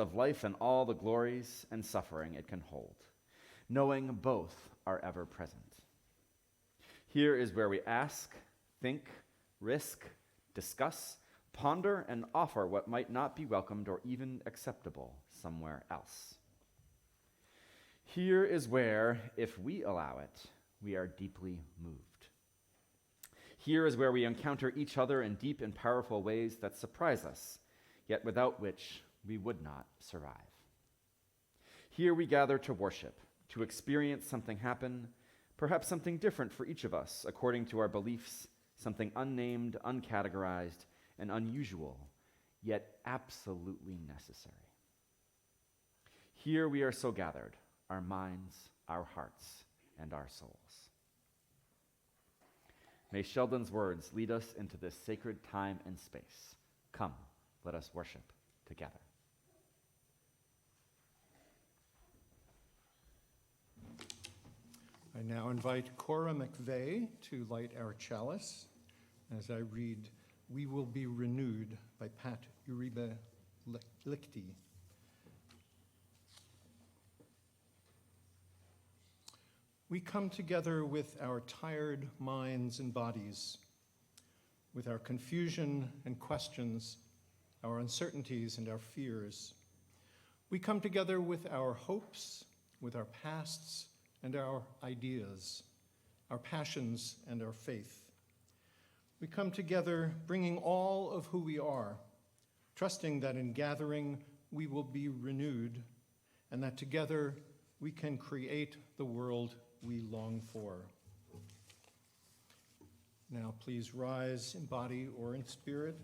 of life and all the glories and suffering it can hold, knowing both are ever present. Here is where we ask, think, risk, discuss, ponder, and offer what might not be welcomed or even acceptable somewhere else. Here is where, if we allow it, we are deeply moved. Here is where we encounter each other in deep and powerful ways that surprise us, yet without which we would not survive. Here we gather to worship, to experience something happen, perhaps something different for each of us, according to our beliefs, something unnamed, uncategorized, and unusual, yet absolutely necessary. Here we are so gathered, our minds, our hearts, and our souls. May Sheldon's words lead us into this sacred time and space. Come, let us worship together. I now invite Cora McVeigh to light our chalice as I read "We Will Be Renewed" by Pat Uribe Lichty. We come together with our tired minds and bodies, with our confusion and questions, our uncertainties and our fears. We come together with our hopes, with our pasts and our ideas, our passions and our faith. We come together bringing all of who we are, trusting that in gathering we will be renewed, and that together we can create the world we long for. Now please rise in body or in spirit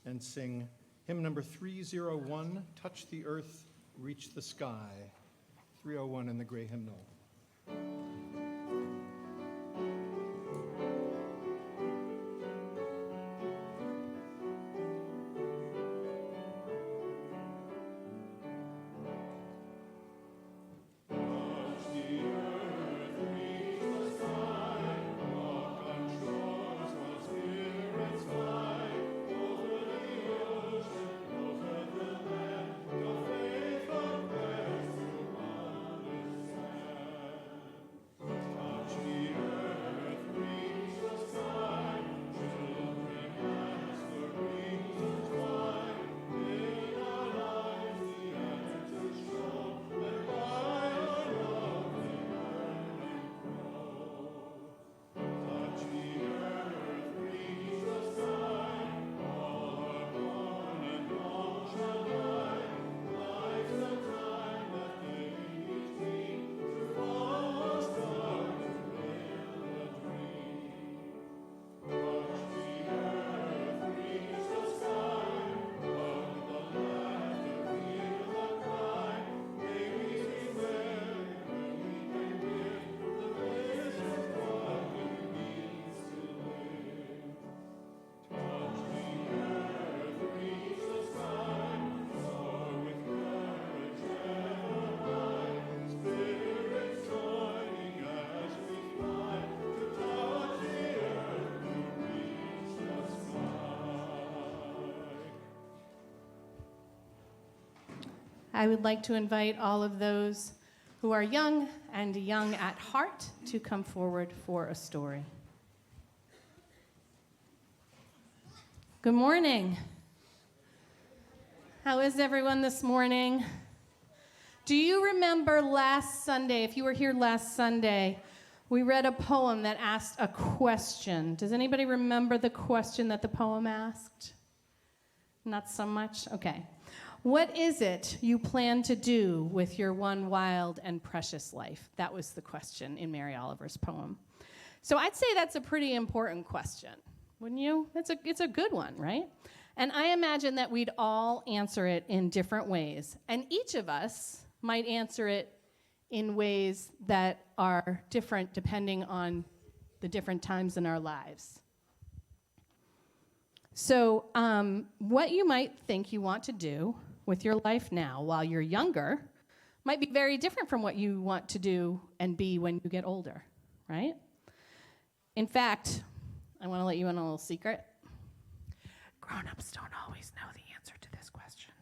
and sing hymn number 301, Touch the Earth, Reach the Sky, 301 in the gray hymnal. I would like to invite all of those who are young and young at heart to come forward for a story. Good morning. How is everyone this morning? Do you remember last Sunday, if you were here last Sunday, we read a poem that asked a question. Does anybody remember the question that the poem asked? Not so much? Okay. What is it you plan to do with your one wild and precious life? That was the question in Mary Oliver's poem. So I'd say that's a pretty important question, wouldn't you? It's a good one, right? And I imagine that we'd all answer it in different ways. And each of us might answer it in ways that are different depending on the different times in our lives. So what you might think you want to do with your life now while you're younger might be very different from what you want to do and be when you get older, right? In fact, I want to let you in on a little secret. Grown-ups don't always know the answer to this question.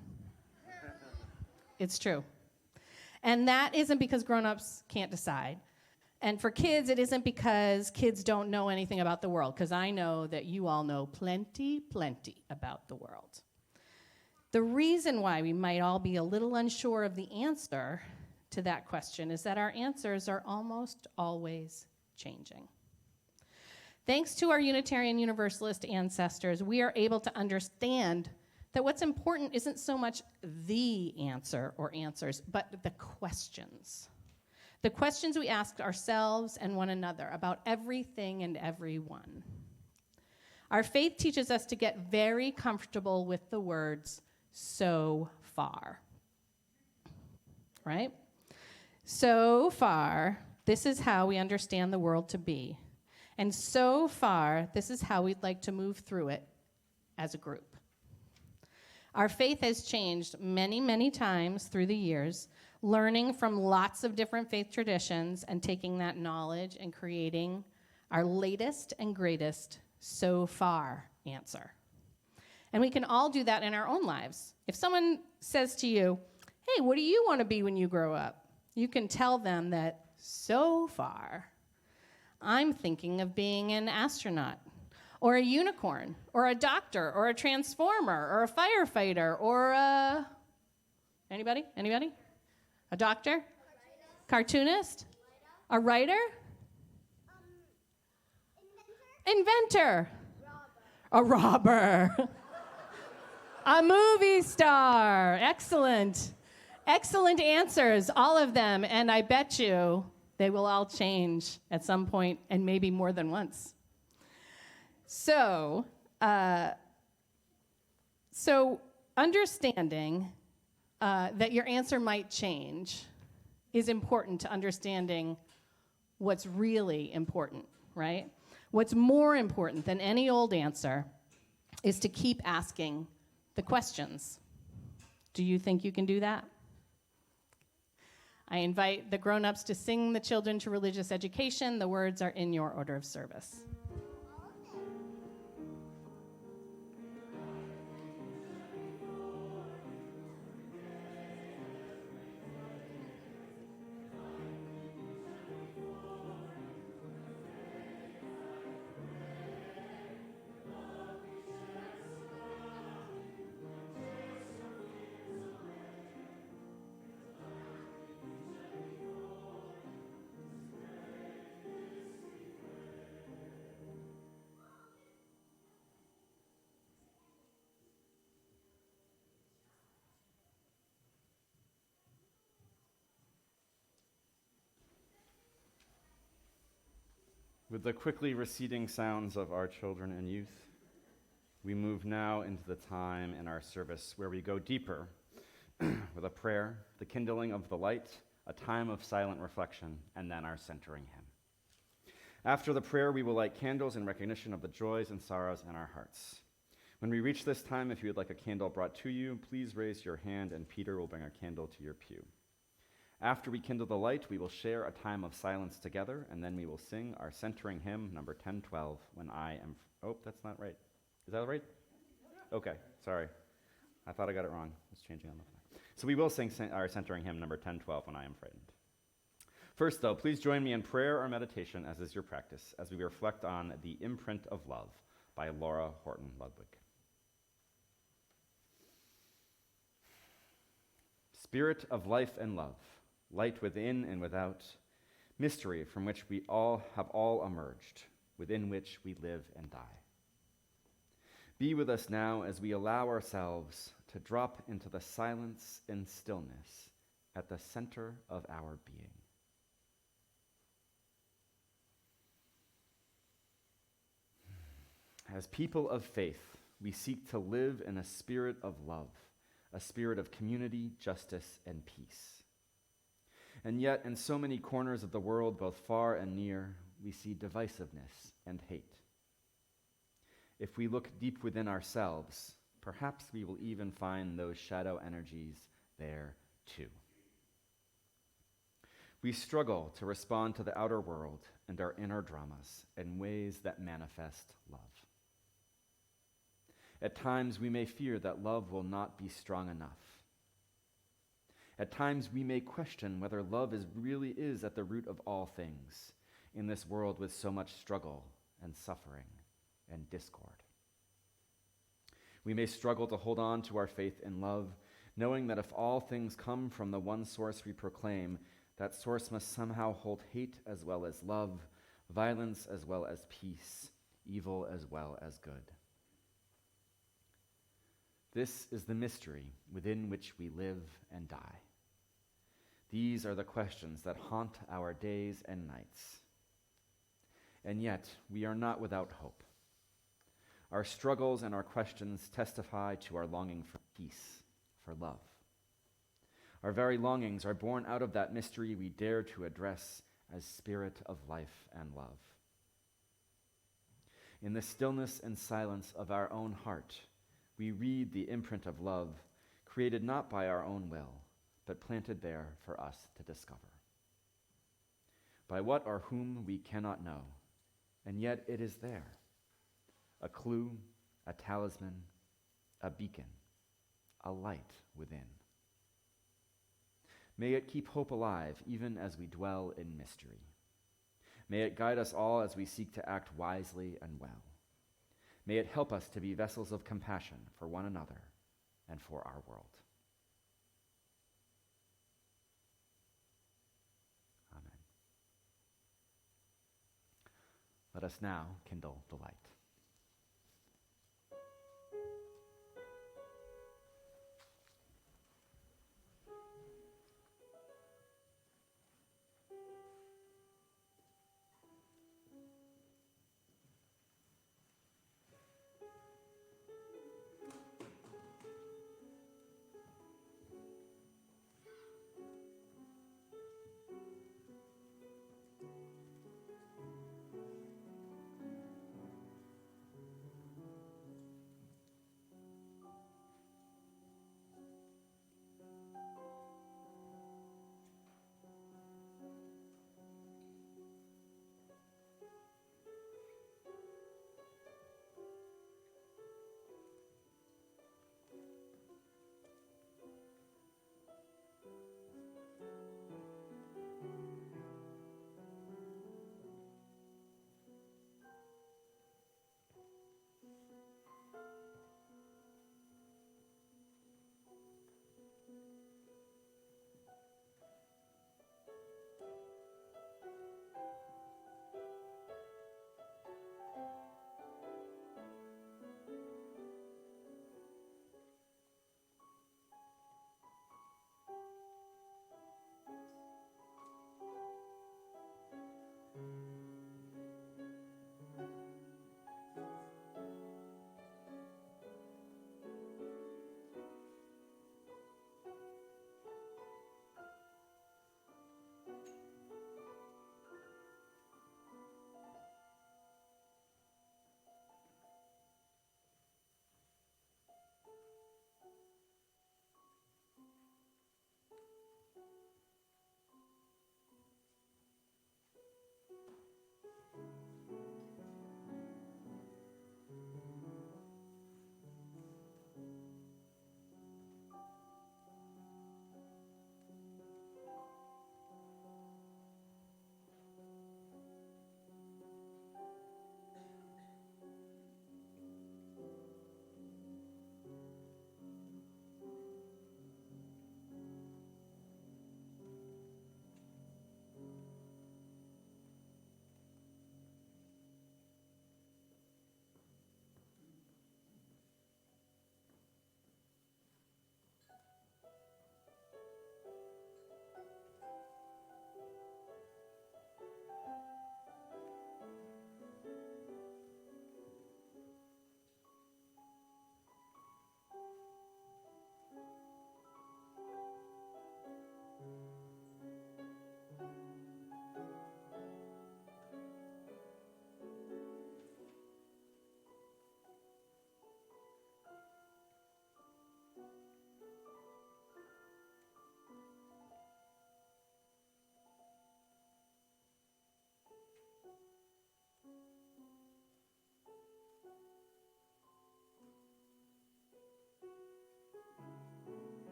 it's true. And that isn't because grown-ups can't decide. And for kids, it isn't because kids don't know anything about the world, because I know that you all know plenty about the world. The reason why we might all be a little unsure of the answer to that question is that our answers are almost always changing. Thanks to our Unitarian Universalist ancestors, we are able to understand that what's important isn't so much the answer or answers, but the questions. The questions we ask ourselves and one another about everything and everyone. Our faith teaches us to get very comfortable with the words, so far. Right? So far, this is how we understand the world to be. And so far, this is how we'd like to move through it as a group. Our faith has changed many times through the years, learning from lots of different faith traditions and taking that knowledge and creating our latest and greatest so far answer. And we can all do that in our own lives. If someone says to you, hey, what do you want to be when you grow up? You can tell them that so far, I'm thinking of being an astronaut, or a unicorn, or a doctor, or a transformer, or a firefighter, or a... Anybody? A doctor? Cartoonist? A writer? Inventor. A robber. A movie star. Excellent. Excellent answers, all of them, and I bet you they will all change at some point and maybe more than once. So understanding that your answer might change is important to understanding what's really important, right? What's more important than any old answer is to keep asking the questions. Do you think you can do that? I invite the grown-ups to sing the children to religious education. The words are in your order of service. With the quickly receding sounds of our children and youth, we move now into the time in our service where we go deeper with a prayer, the kindling of the light, a time of silent reflection, and then our centering hymn. After the prayer, we will light candles in recognition of the joys and sorrows in our hearts. When we reach this time, if you would like a candle brought to you, please raise your hand and Peter will bring a candle to your pew. After we kindle the light, we will share a time of silence together, and then we will sing our centering hymn, number 1012, When I Am... Oh, that's not right. Is that right? Okay, sorry. I thought I got it wrong. It's changing on the fly. So we will sing our centering hymn, number 1012, When I Am Frightened. First, though, please join me in prayer or meditation, as is your practice, as we reflect on The Imprint of Love by Laura Horton Ludwig. Spirit of life and love, light within and without, mystery from which we all have emerged, within which we live and die. Be with us now as we allow ourselves to drop into the silence and stillness at the center of our being. As people of faith, we seek to live in a spirit of love, a spirit of community, justice, and peace. And yet, in so many corners of the world, both far and near, we see divisiveness and hate. If we look deep within ourselves, perhaps we will even find those shadow energies there too. We struggle to respond to the outer world and our inner dramas in ways that manifest love. At times, we may fear that love will not be strong enough. At times we may question whether love really is at the root of all things in this world with so much struggle and suffering and discord. We may struggle to hold on to our faith in love, knowing that if all things come from the one source we proclaim, that source must somehow hold hate as well as love, violence as well as peace, evil as well as good. This is the mystery within which we live and die. These are the questions that haunt our days and nights. And yet, we are not without hope. Our struggles and our questions testify to our longing for peace, for love. Our very longings are born out of that mystery we dare to address as spirit of life and love. In the stillness and silence of our own heart, we read the imprint of love, created not by our own will, but planted there for us to discover. By what or whom we cannot know, and yet it is there. A clue, a talisman, a beacon, a light within. May it keep hope alive even as we dwell in mystery. May it guide us all as we seek to act wisely and well. May it help us to be vessels of compassion for one another and for our world. Amen. Let us now kindle the light.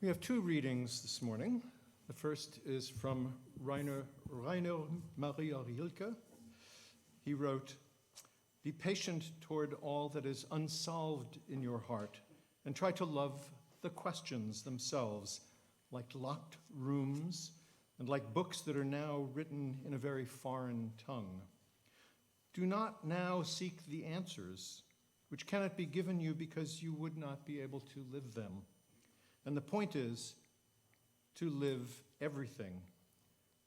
We have two readings this morning. The first is from Rainer Maria Rilke. He wrote, "Be patient toward all that is unsolved in your heart, and try to love the questions themselves, like locked rooms and like books that are now written in a very foreign tongue. Do not now seek the answers, which cannot be given you because you would not be able to live them. And the point is to live everything.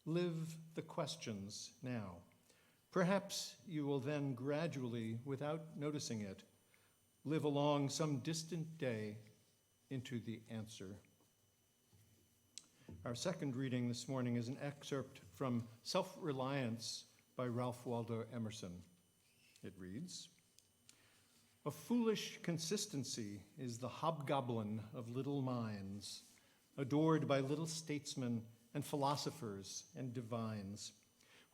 Live the questions now. Perhaps you will then gradually, without noticing it, live along some distant day into the answer." Our second reading this morning is an excerpt from Self-Reliance by Ralph Waldo Emerson. It reads, "A foolish consistency is the hobgoblin of little minds, adored by little statesmen and philosophers and divines.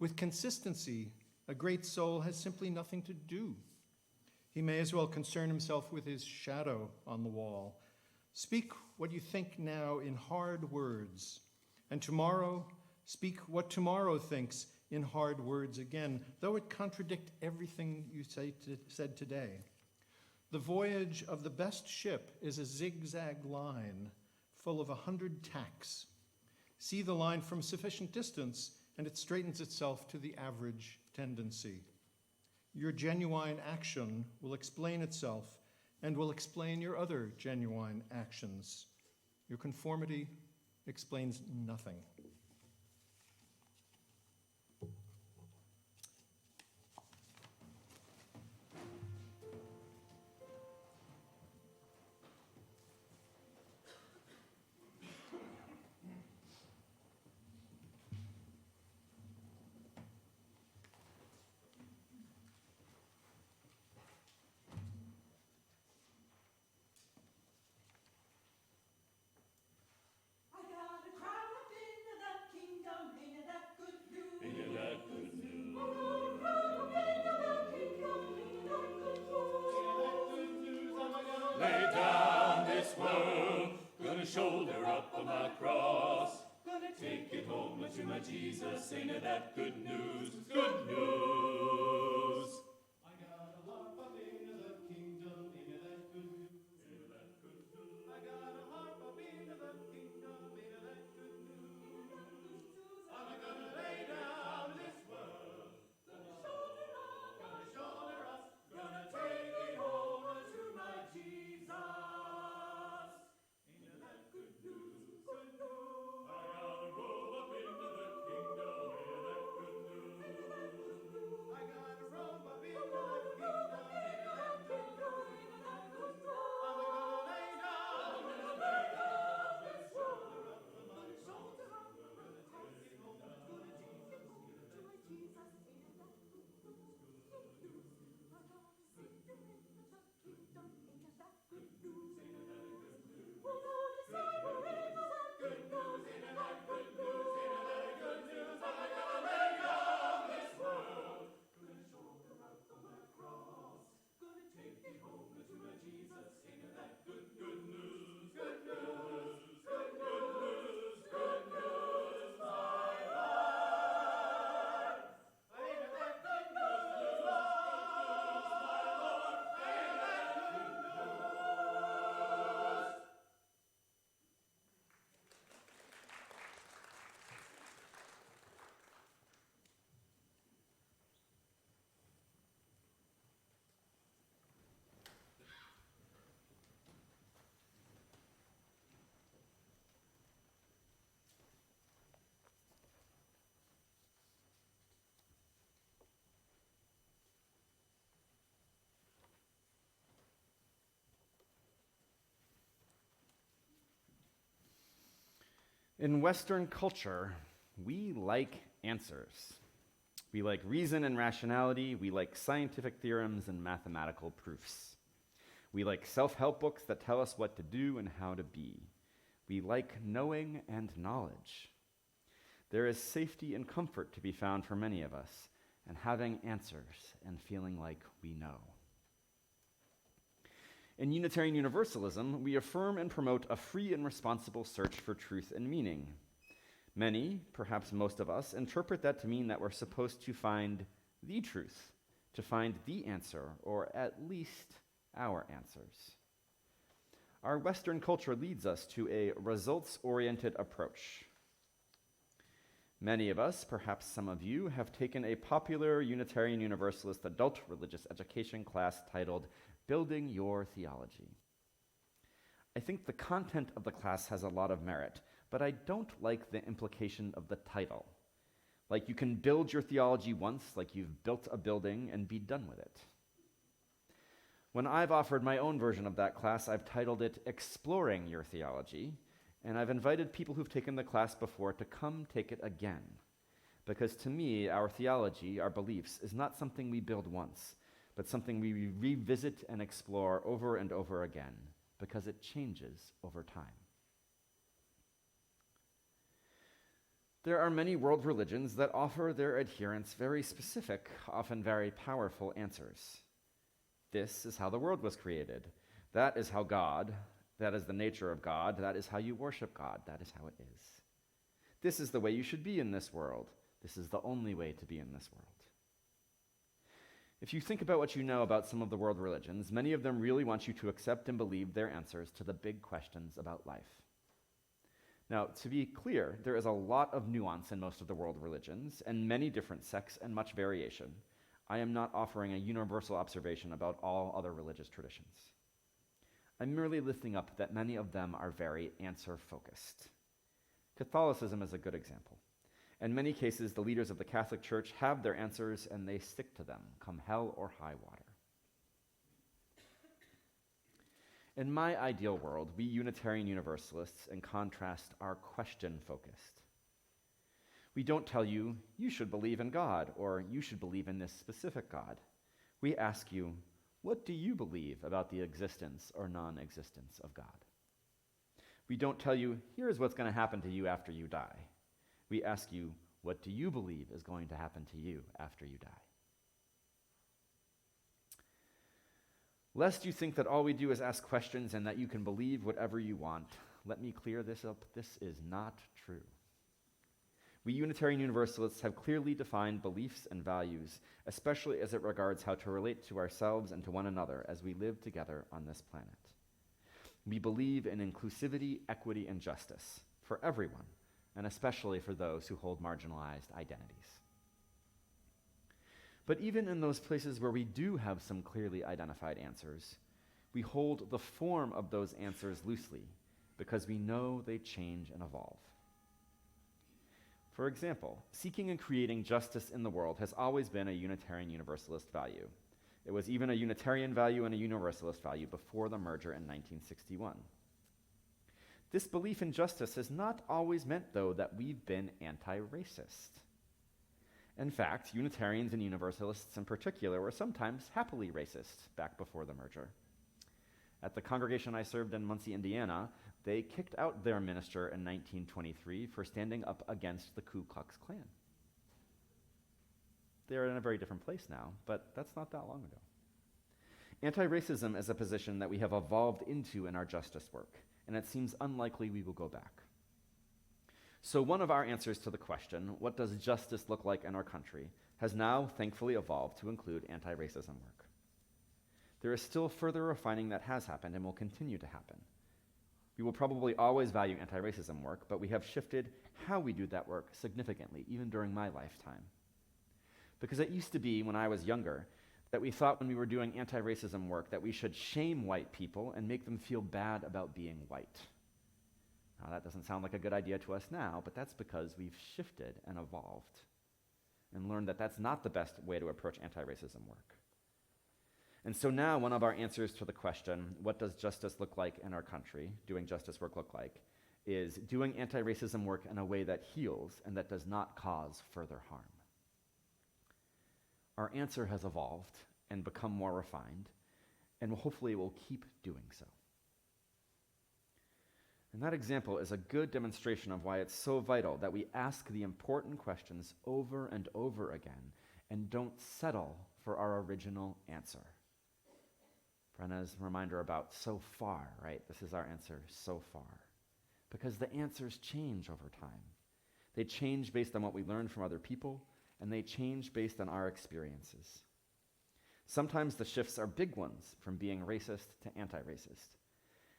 With consistency, a great soul has simply nothing to do. He may as well concern himself with his shadow on the wall. Speak what you think now in hard words, and tomorrow speak what tomorrow thinks in hard words again, though it contradict everything you said today. The voyage of the best ship is a zigzag line full of 100 tacks. See the line from sufficient distance, and it straightens itself to the average tendency. Your genuine action will explain itself and will explain your other genuine actions. Your conformity explains nothing." Lay down this world, gonna shoulder up on my cross, gonna take it home to my Jesus, ain't it that good news, good news. I got a harp up in the kingdom, ain't it that good news, ain't it that good news. I got a harp up in the kingdom, ain't it that good news. I'm gonna lay down this world, gonna shoulder up, gonna take it home to my Jesus. Ain't it that good news, good news. I got a roll up into the kingdom, ain't it that good news. I got a roll up into the kingdom, ain't it that good news. I'm gonna lay down this shoulder up for my shoulder up, gonna take it home to my Jesus. In Western culture, we like answers. We like reason and rationality. We like scientific theorems and mathematical proofs. We like self-help books that tell us what to do and how to be. We like knowing and knowledge. There is safety and comfort to be found for many of us in having answers and feeling like we know. In Unitarian Universalism, we affirm and promote a free and responsible search for truth and meaning. Many, perhaps most of us, interpret that to mean that we're supposed to find the truth, to find the answer, or at least our answers. Our Western culture leads us to a results-oriented approach. Many of us, perhaps some of you, have taken a popular Unitarian Universalist adult religious education class titled Building Your Theology. I think the content of the class has a lot of merit, but I don't like the implication of the title. Like you can build your theology once, like you've built a building, and be done with it. When I've offered my own version of that class, I've titled it Exploring Your Theology, and I've invited people who've taken the class before to come take it again. Because to me, our theology, our beliefs, is not something we build once, but something we revisit and explore over and over again, because it changes over time. There are many world religions that offer their adherents very specific, often very powerful answers. This is how the world was created. That is how God, that is the nature of God, that is how you worship God, that is how it is. This is the way you should be in this world. This is the only way to be in this world. If you think about what you know about some of the world religions, many of them really want you to accept and believe their answers to the big questions about life. Now, to be clear, there is a lot of nuance in most of the world religions, and many different sects and much variation. I am not offering a universal observation about all other religious traditions. I'm merely lifting up that many of them are very answer-focused. Catholicism is a good example. In many cases, the leaders of the Catholic Church have their answers and they stick to them, come hell or high water. In my ideal world, we Unitarian Universalists, in contrast, are question-focused. We don't tell you, you should believe in God, or you should believe in this specific God. We ask you, what do you believe about the existence or non-existence of God? We don't tell you, here's what's going to happen to you after you die. We ask you, what do you believe is going to happen to you after you die? Lest you think that all we do is ask questions and that you can believe whatever you want, let me clear this up. This is not true. We Unitarian Universalists have clearly defined beliefs and values, especially as it regards how to relate to ourselves and to one another as we live together on this planet. We believe in inclusivity, equity, and justice for everyone, and especially for those who hold marginalized identities. But even in those places where we do have some clearly identified answers, we hold the form of those answers loosely because we know they change and evolve. For example, seeking and creating justice in the world has always been a Unitarian Universalist value. It was even a Unitarian value and a Universalist value before the merger in 1961. This belief in justice has not always meant, though, that we've been anti-racist. In fact, Unitarians and Universalists in particular were sometimes happily racist back before the merger. At the congregation I served in Muncie, Indiana, they kicked out their minister in 1923 for standing up against the Ku Klux Klan. They're in a very different place now, but that's not that long ago. Anti-racism is a position that we have evolved into in our justice work, and it seems unlikely we will go back. So one of our answers to the question, what does justice look like in our country, has now thankfully evolved to include anti-racism work. There is still further refining that has happened and will continue to happen. We will probably always value anti-racism work, but we have shifted how we do that work significantly, even during my lifetime. Because it used to be, when I was younger, that we thought when we were doing anti-racism work that we should shame white people and make them feel bad about being white. Now, that doesn't sound like a good idea to us now, but that's because we've shifted and evolved and learned that that's not the best way to approach anti-racism work. And so now one of our answers to the question, what does justice look like in our country, doing justice work look like, is doing anti-racism work in a way that heals and that does not cause further harm. Our answer has evolved and become more refined, and hopefully will keep doing so. And that example is a good demonstration of why it's so vital that we ask the important questions over and over again and don't settle for our original answer. Brenna's reminder about so far, right? This is our answer, so far. Because the answers change over time. They change based on what we learn from other people, and they change based on our experiences. Sometimes the shifts are big ones, from being racist to anti-racist.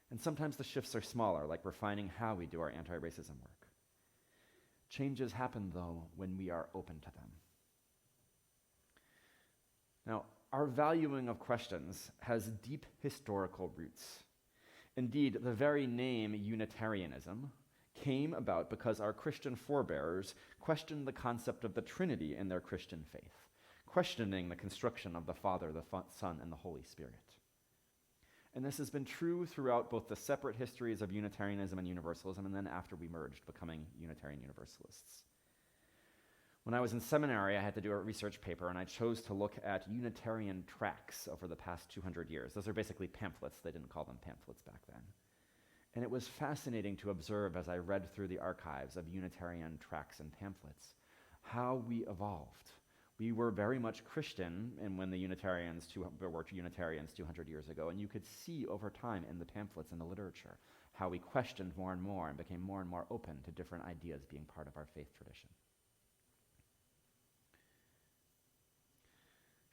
And sometimes the shifts are smaller, like refining how we do our anti-racism work. Changes happen, though, when we are open to them. Now, our valuing of questions has deep historical roots. Indeed, the very name Unitarianism came about because our Christian forebears questioned the concept of the Trinity in their Christian faith, questioning the construction of the Father, the Son, and the Holy Spirit. And this has been true throughout both the separate histories of Unitarianism and Universalism, and then after we merged, becoming Unitarian Universalists. When I was in seminary, I had to do a research paper, and I chose to look at Unitarian tracts over the past 200 years. Those are basically pamphlets. They didn't call them pamphlets back then. And it was fascinating to observe as I read through the archives of Unitarian tracts and pamphlets how we evolved. We were very much Christian, and when the Unitarians were Unitarians 200 years ago, and you could see over time in the pamphlets and the literature how we questioned more and more and became more and more open to different ideas being part of our faith tradition.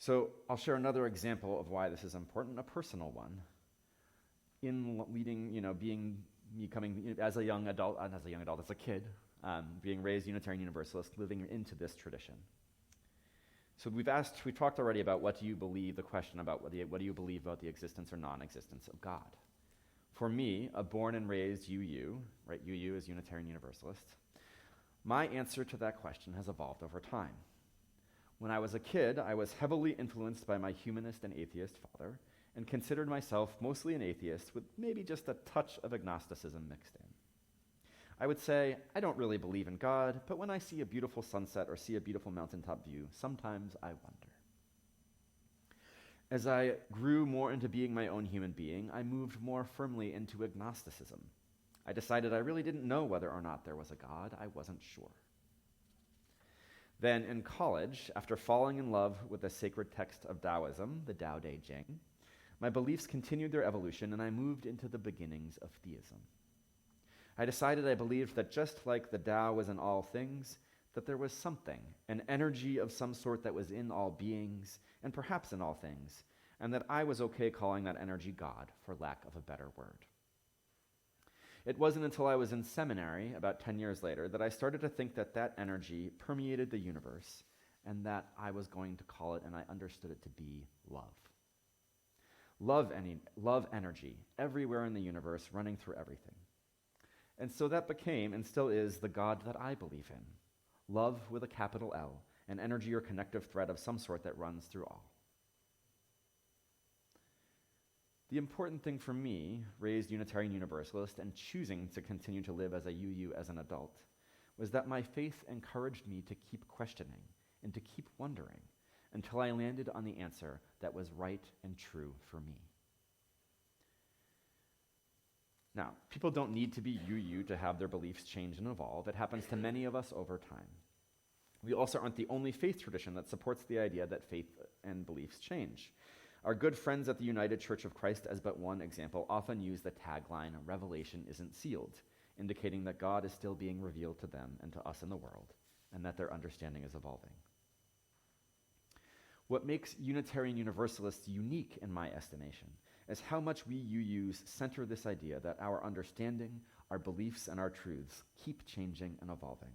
So I'll share another example of why this is important, a personal one. In leading, becoming as a young adult, as a kid, being raised Unitarian Universalist, living into this tradition. So we talked already about what do you believe, the question about what do you believe about the existence or non-existence of God. For me, a born and raised UU, right, UU is Unitarian Universalist, my answer to that question has evolved over time. When I was a kid, I was heavily influenced by my humanist and atheist father, and considered myself mostly an atheist with maybe just a touch of agnosticism mixed in. I would say, I don't really believe in God, but when I see a beautiful sunset or see a beautiful mountaintop view, sometimes I wonder. As I grew more into being my own human being, I moved more firmly into agnosticism. I decided I really didn't know whether or not there was a God. I wasn't sure. Then in college, after falling in love with the sacred text of Taoism, the Tao Te Ching, my beliefs continued their evolution, and I moved into the beginnings of theism. I decided I believed that just like the Tao was in all things, that there was something, an energy of some sort that was in all beings, and perhaps in all things, and that I was okay calling that energy God, for lack of a better word. It wasn't until I was in seminary, about 10 years later, that I started to think that that energy permeated the universe, and that I was going to call it, and I understood it to be love. Love energy, everywhere in the universe, running through everything. And so that became, and still is, the God that I believe in. Love with a capital L, an energy or connective thread of some sort that runs through all. The important thing for me, raised Unitarian Universalist and choosing to continue to live as a UU as an adult, was that my faith encouraged me to keep questioning and to keep wondering until I landed on the answer that was right and true for me. Now, people don't need to be UU to have their beliefs change and evolve. It happens to many of us over time. We also aren't the only faith tradition that supports the idea that faith and beliefs change. Our good friends at the United Church of Christ, as but one example, often use the tagline, "Revelation isn't sealed," indicating that God is still being revealed to them and to us in the world, and that their understanding is evolving. What makes Unitarian Universalists unique, in my estimation, is how much we UUs center this idea that our understanding, our beliefs, and our truths keep changing and evolving.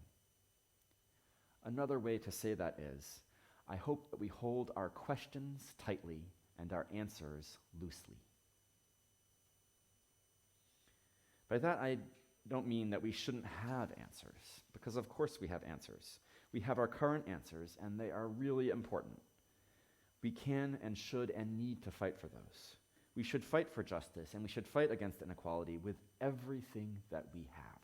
Another way to say that is, I hope that we hold our questions tightly and our answers loosely. By that, I don't mean that we shouldn't have answers, because of course we have answers. We have our current answers, and they are really important. We can and should and need to fight for those. We should fight for justice, and we should fight against inequality with everything that we have.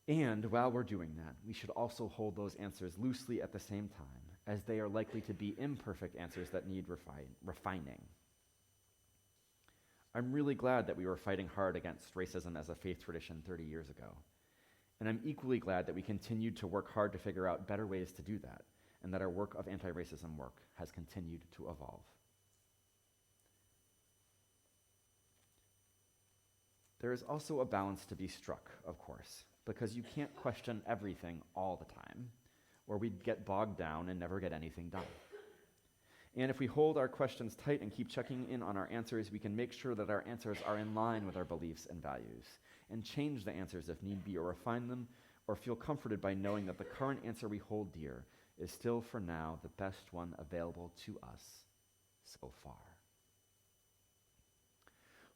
And while we're doing that, we should also hold those answers loosely at the same time, as they are likely to be imperfect answers that need refining. I'm really glad that we were fighting hard against racism as a faith tradition 30 years ago. And I'm equally glad that we continued to work hard to figure out better ways to do that, and that our work of anti-racism work has continued to evolve. There is also a balance to be struck, of course, because you can't question everything all the time, or we'd get bogged down and never get anything done. And if we hold our questions tight and keep checking in on our answers, we can make sure that our answers are in line with our beliefs and values, and change the answers if need be, or refine them, or feel comforted by knowing that the current answer we hold dear is still, for now, the best one available to us so far.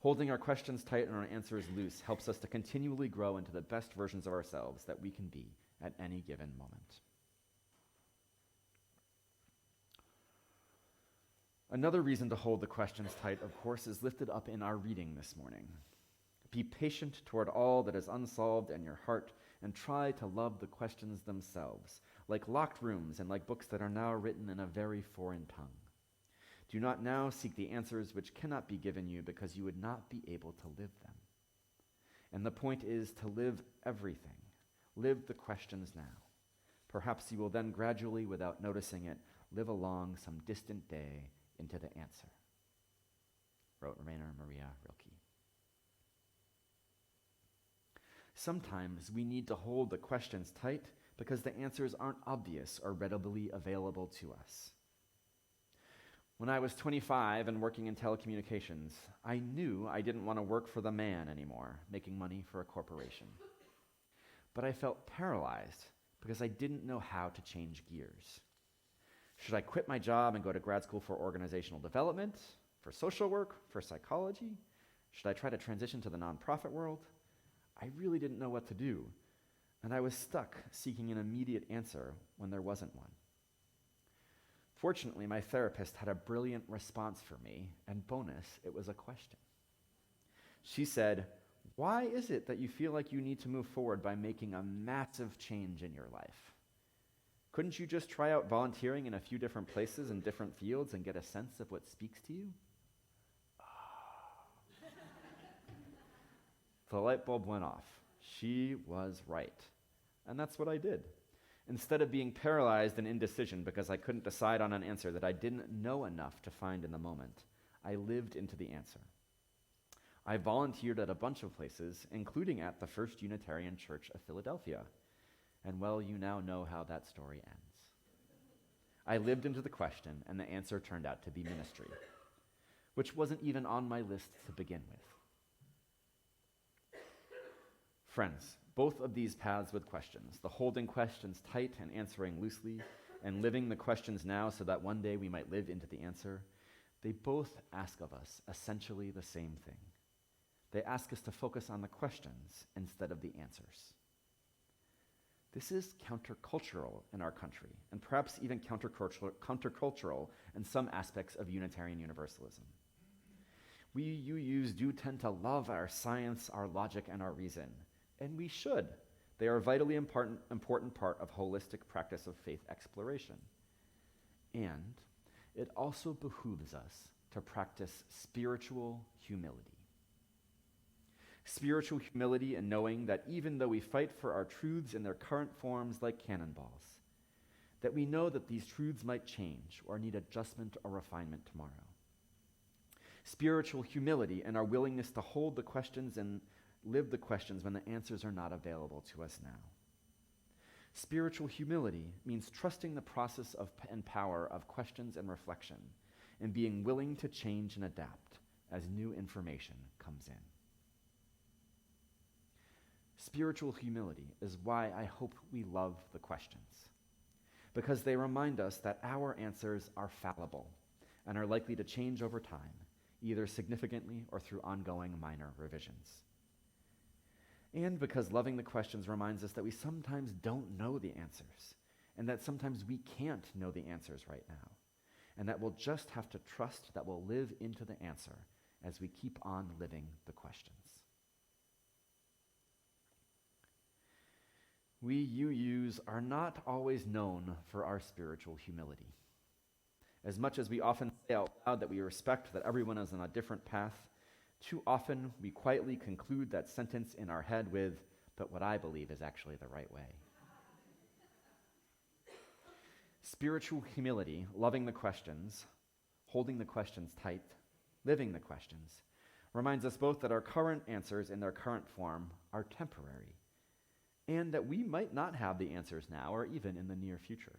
Holding our questions tight and our answers loose helps us to continually grow into the best versions of ourselves that we can be at any given moment. Another reason to hold the questions tight, of course, is lifted up in our reading this morning. Be patient toward all that is unsolved in your heart, and try to love the questions themselves, like locked rooms and like books that are now written in a very foreign tongue. Do not now seek the answers which cannot be given you, because you would not be able to live them. And the point is to live everything. Live the questions now. Perhaps you will then gradually, without noticing it, live along some distant day into the answer. Wrote Rainer Maria Rilke. Sometimes we need to hold the questions tight because the answers aren't obvious or readily available to us. When I was 25 and working in telecommunications, I knew I didn't want to work for the man anymore, making money for a corporation. But I felt paralyzed because I didn't know how to change gears. Should I quit my job and go to grad school for organizational development, for social work, for psychology? Should I try to transition to the nonprofit world? I really didn't know what to do, and I was stuck seeking an immediate answer when there wasn't one. Fortunately, my therapist had a brilliant response for me, and bonus, it was a question. She said, "Why is it that you feel like you need to move forward by making a massive change in your life? Couldn't you just try out volunteering in a few different places in different fields and get a sense of what speaks to you?" The light bulb went off. She was right. And that's what I did. Instead of being paralyzed in indecision because I couldn't decide on an answer that I didn't know enough to find in the moment, I lived into the answer. I volunteered at a bunch of places, including at the First Unitarian Church of Philadelphia. And well, you now know how that story ends. I lived into the question, and the answer turned out to be ministry, which wasn't even on my list to begin with. Friends, both of these paths with questions, the holding questions tight and answering loosely, and living the questions now so that one day we might live into the answer, they both ask of us essentially the same thing. They ask us to focus on the questions instead of the answers. This is countercultural in our country, and perhaps even countercultural in some aspects of Unitarian Universalism. We UUs do tend to love our science, our logic, and our reason, and we should. They are a vitally important part of holistic practice of faith exploration. And it also behooves us to practice spiritual humility. Spiritual humility in knowing that even though we fight for our truths in their current forms like cannonballs, that we know that these truths might change or need adjustment or refinement tomorrow. Spiritual humility in our willingness to hold the questions and live the questions when the answers are not available to us now. Spiritual humility means trusting the process and power of questions and reflection, and being willing to change and adapt as new information comes in. Spiritual humility is why I hope we love the questions, because they remind us that our answers are fallible and are likely to change over time, either significantly or through ongoing minor revisions. And because loving the questions reminds us that we sometimes don't know the answers, and that sometimes we can't know the answers right now, and that we'll just have to trust that we'll live into the answer as we keep on living the questions. We UUs are not always known for our spiritual humility. As much as we often say out loud that we respect that everyone is on a different path, too often we quietly conclude that sentence in our head with, "But what I believe is actually the right way." Spiritual humility, loving the questions, holding the questions tight, living the questions, reminds us both that our current answers in their current form are temporary, and that we might not have the answers now or even in the near future.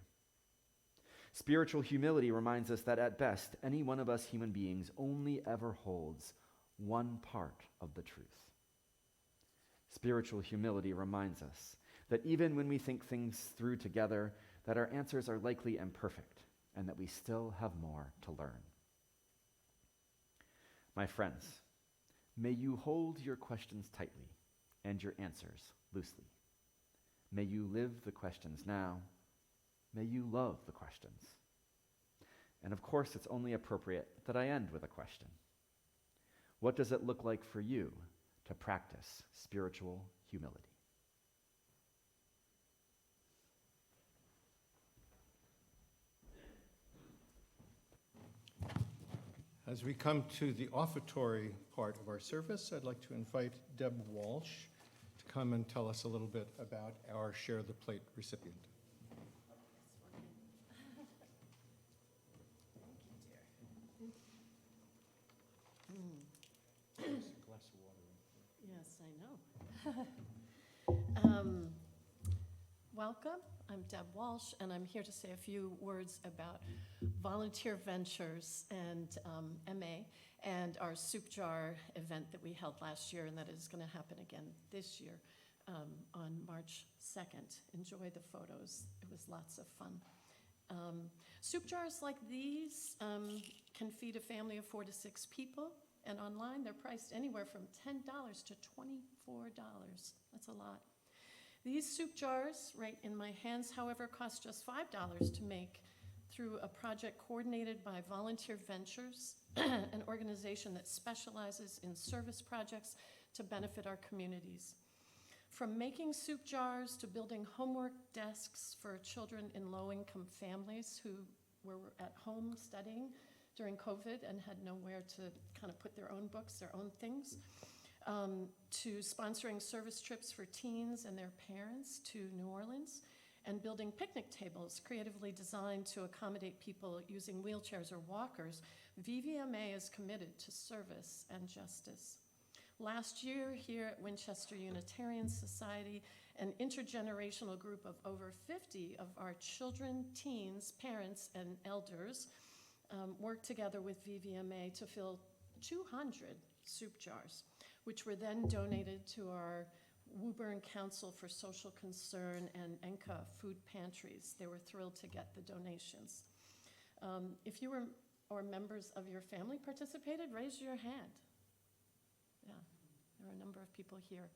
Spiritual humility reminds us that at best, any one of us human beings only ever holds one part of the truth. Spiritual humility reminds us that even when we think things through together, that our answers are likely imperfect and that we still have more to learn. My friends, may you hold your questions tightly and your answers loosely. May you live the questions now. May you love the questions. And of course, it's only appropriate that I end with a question. What does it look like for you to practice spiritual humility? As we come to the offertory part of our service, I'd like to invite Deb Walsh to come and tell us a little bit about our Share the Plate recipient. Yes, I know. Welcome. I'm Deb Walsh, and I'm here to say a few words about Volunteer Ventures and MA and our soup jar event that we held last year and that is going to happen again this year on March 2nd. Enjoy the photos. It was lots of fun. Soup jars like these can feed a family of 4 to 6 people, and online they're priced anywhere from $10 to $24. That's a lot. These soup jars, right in my hands, however, cost just $5 to make through a project coordinated by Volunteer Ventures, an organization that specializes in service projects to benefit our communities. From making soup jars to building homework desks for children in low-income families who were at home studying during COVID and had nowhere to kind of put their own books, their own things, to sponsoring service trips for teens and their parents to New Orleans, and building picnic tables creatively designed to accommodate people using wheelchairs or walkers, VVMA is committed to service and justice. Last year, here at Winchester Unitarian Society, an intergenerational group of over 50 of our children, teens, parents, and elders worked together with VVMA to fill 200 soup jars, which were then donated to our Woburn Council for Social Concern and ENCA food pantries. They were thrilled to get the donations. If you were, or members of your family participated, raise your hand. Yeah, there are a number of people here.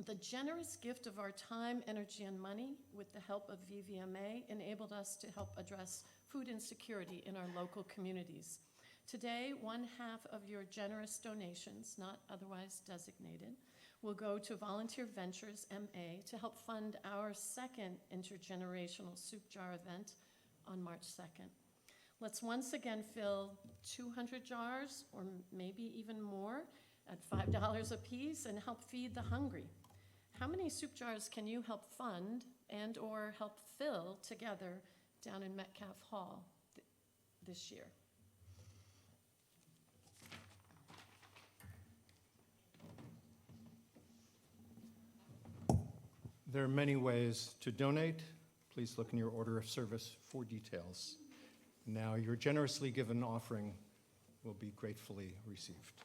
The generous gift of our time, energy, and money with the help of VVMA enabled us to help address food insecurity in our local communities. Today, 1/2 of your generous donations, not otherwise designated, will go to Volunteer Ventures MA to help fund our second intergenerational soup jar event on March 2nd. Let's once again fill 200 jars, or maybe even more, at $5 a piece and help feed the hungry. How many soup jars can you help fund and or help fill together down in Metcalf Hall this year? There are many ways to donate. Please look in your order of service for details. Now, your generously given offering will be gratefully received.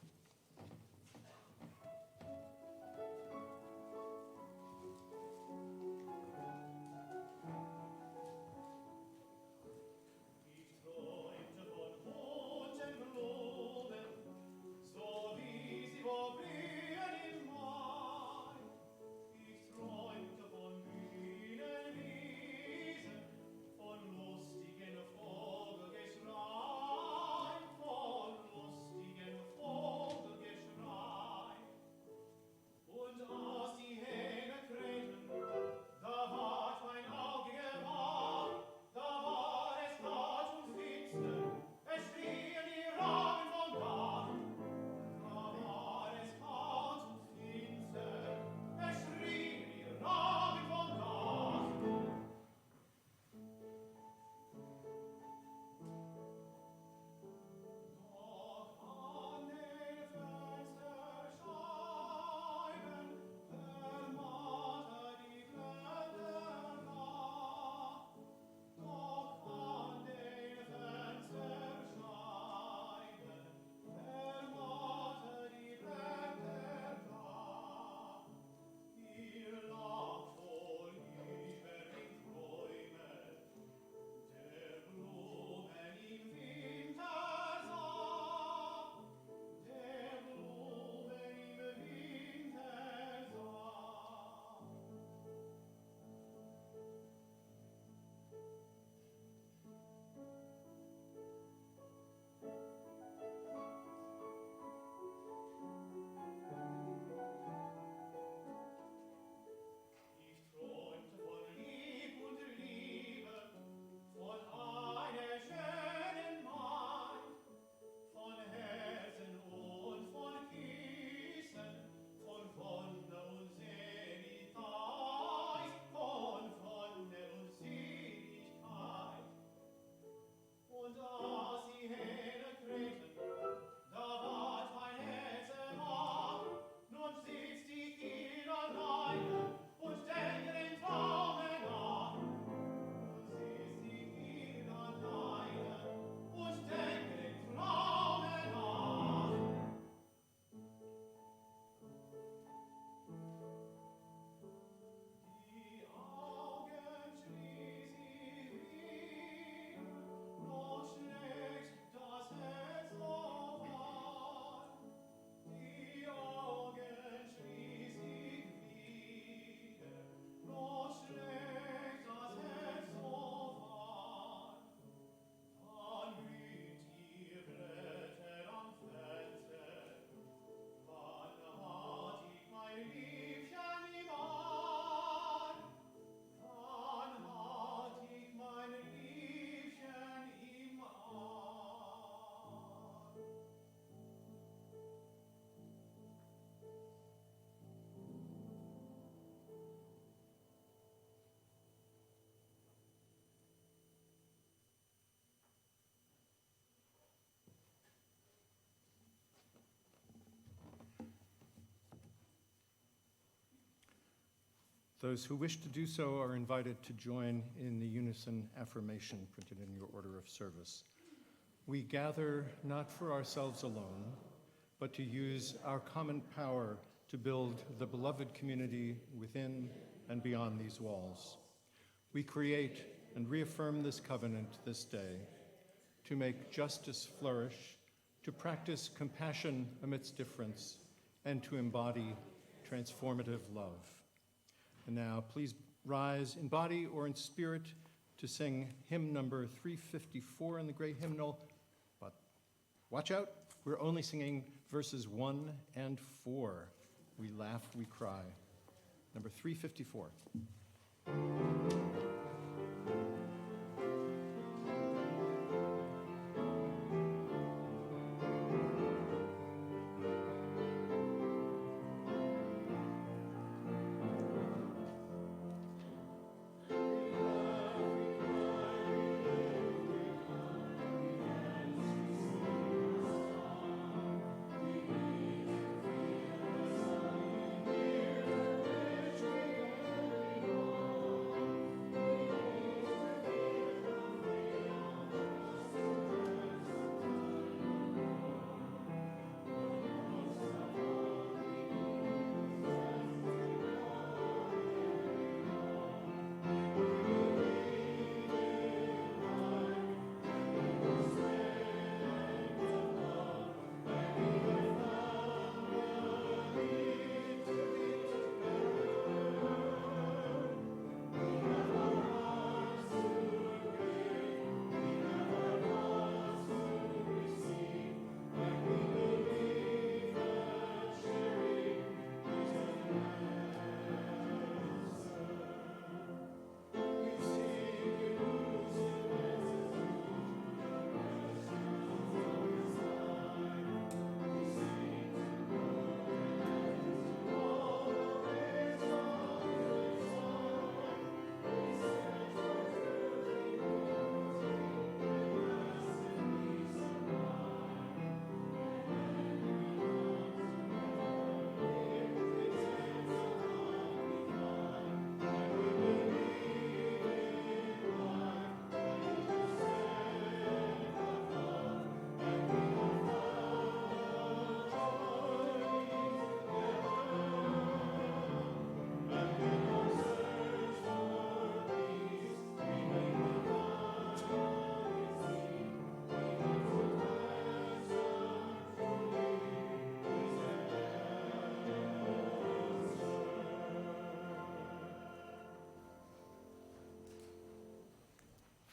Von lustigen Those who wish to do so are invited to join in the unison affirmation printed in your order of service. We gather not for ourselves alone, but to use our common power to build the beloved community within and beyond these walls. We create and reaffirm this covenant this day to make justice flourish, to practice compassion amidst difference, and to embody transformative love. And now, please rise in body or in spirit to sing hymn number 354 in the Great Hymnal. But watch out, we're only singing verses 1 and 4. We laugh, we cry. Number 354.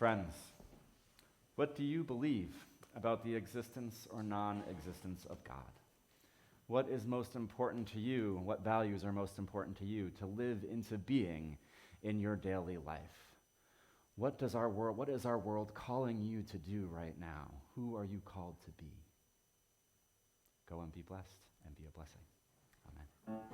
Friends, what do you believe about the existence or non-existence of God? What is most important to you? What values are most important to you to live into being in your daily life? What is our world calling you to do right now? Who are you called to be? Go and be blessed and be a blessing. Amen.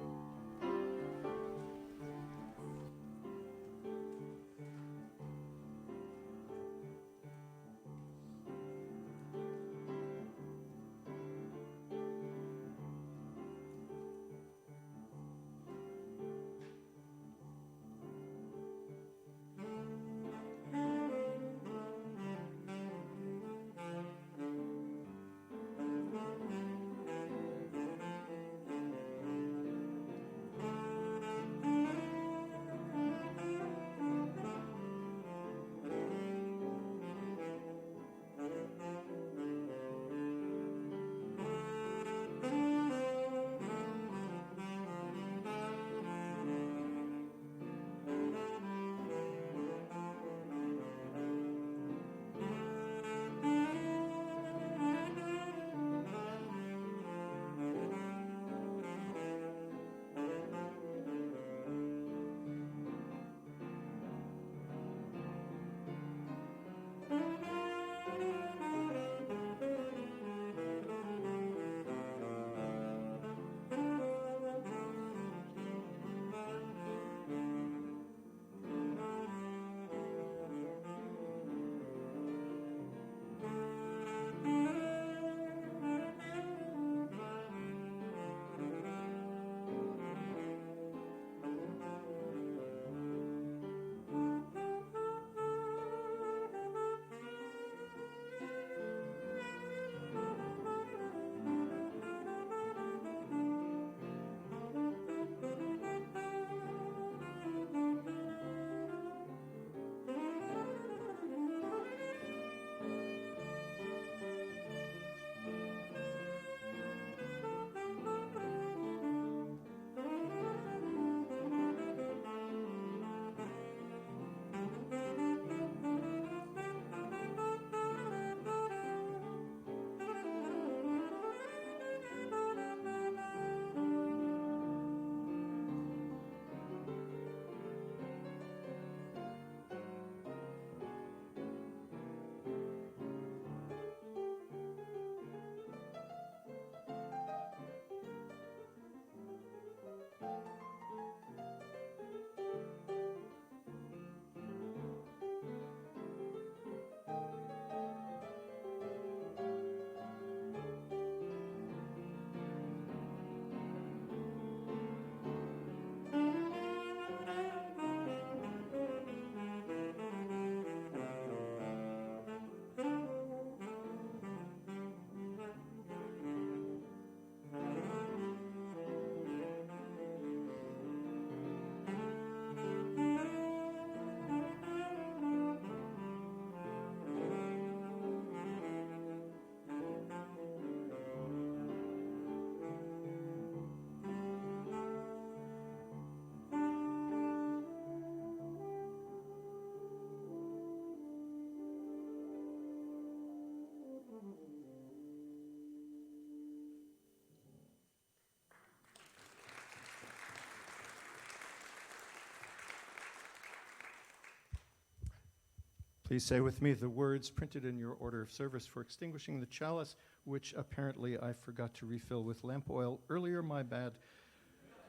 Please say with me the words printed in your order of service for extinguishing the chalice, which apparently I forgot to refill with lamp oil earlier, my bad.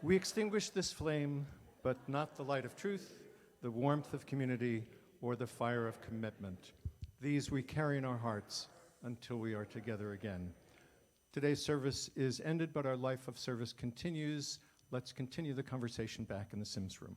We extinguish this flame, but not the light of truth, the warmth of community, or the fire of commitment. These we carry in our hearts until we are together again. Today's service is ended, but our life of service continues. Let's continue the conversation back in the Sims room.